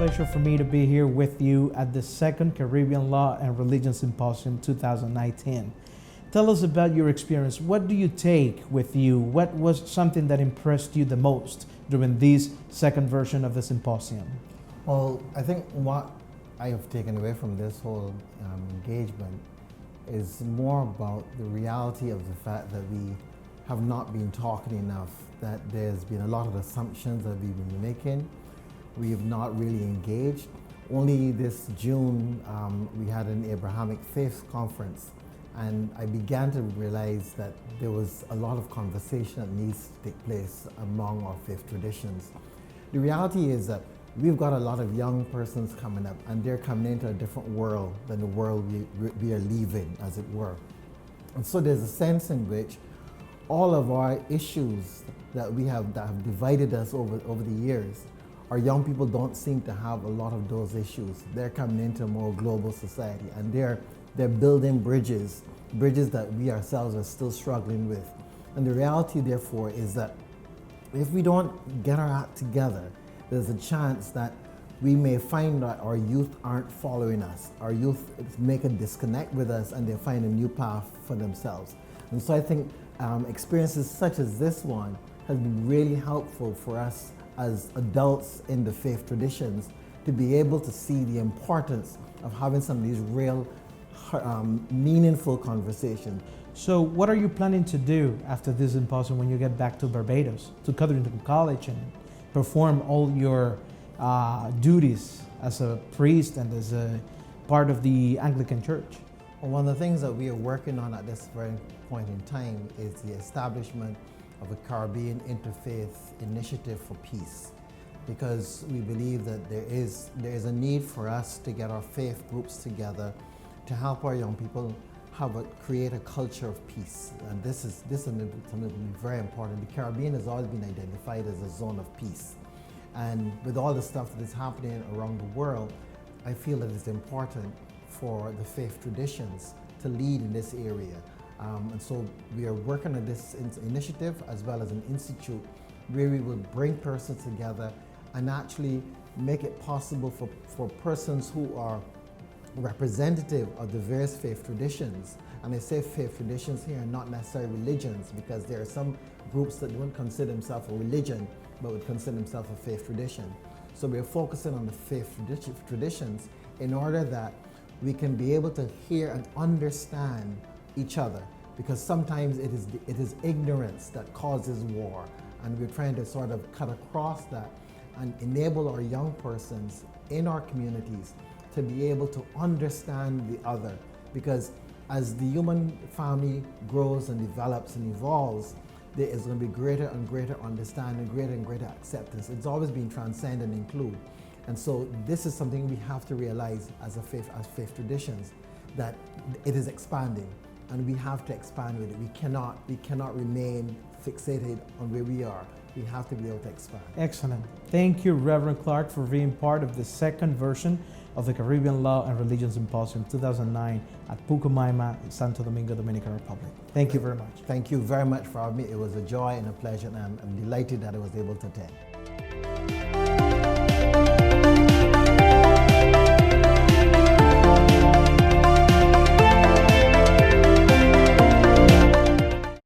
pleasure for me to be here with you at the second Caribbean Law and Religion Symposium 2019. Tell us about your experience. What do you take with you? What was something that impressed you the most during this second version of the symposium? Well, I think what I have taken away from this whole engagement is more about the reality of the fact that we have not been talking enough, that there's been a lot of assumptions that we've been making. We have not really engaged. Only this June, we had an Abrahamic Faith Conference, and I began to realize that there was a lot of conversation that needs to take place among our faith traditions. The reality is that we've got a lot of young persons coming up, and they're coming into a different world than the world we are leaving, as it were. And so there's a sense in which all of our issues that have divided us over the years, our young people don't seem to have a lot of those issues. They're coming into a more global society, and they're building bridges that we ourselves are still struggling with. And the reality, therefore, is that if we don't get our act together, there's a chance that we may find that our youth aren't following us. Our youth make a disconnect with us, and they find a new path for themselves. And so I think experiences such as this one has been really helpful for us as adults in the faith traditions to be able to see the importance of having some of these real meaningful conversations. So what are you planning to do after this symposium when you get back to Barbados, to Codrington College, and perform all your duties as a priest and as a part of the Anglican Church? Well, one of the things that we are working on at this very point in time is the establishment of a Caribbean Interfaith Initiative for Peace, because we believe that there is a need for us to get our faith groups together to help our young people create a culture of peace. And this is something very important. The Caribbean has always been identified as a zone of peace. And with all the stuff that is happening around the world, I feel that it's important for the faith traditions to lead in this area. And so we are working on this initiative as well as an institute where we will bring persons together and actually make it possible for persons who are representative of the various faith traditions. And I say faith traditions here, not necessarily religions, because there are some groups that don't consider themselves a religion, but would consider themselves a faith tradition. So we're focusing on the faith traditions in order that we can be able to hear and understand each other, because sometimes it is ignorance that causes war, and we're trying to sort of cut across that and enable our young persons in our communities to be able to understand the other, because as the human family grows and develops and evolves, there is going to be greater and greater understanding, greater and greater acceptance. It's always been transcend and include. And so this is something we have to realize as faith traditions, that it is expanding, and we have to expand with it. We cannot remain fixated on where we are. We have to be able to expand. Excellent. Thank you, Reverend Clarke, for being part of the second version of the Caribbean Law and Religion Symposium 2009 at Pucamaima in Santo Domingo, Dominican Republic. Thank you very much. Thank you very much for having me. It was a joy and a pleasure, and I'm delighted that I was able to attend.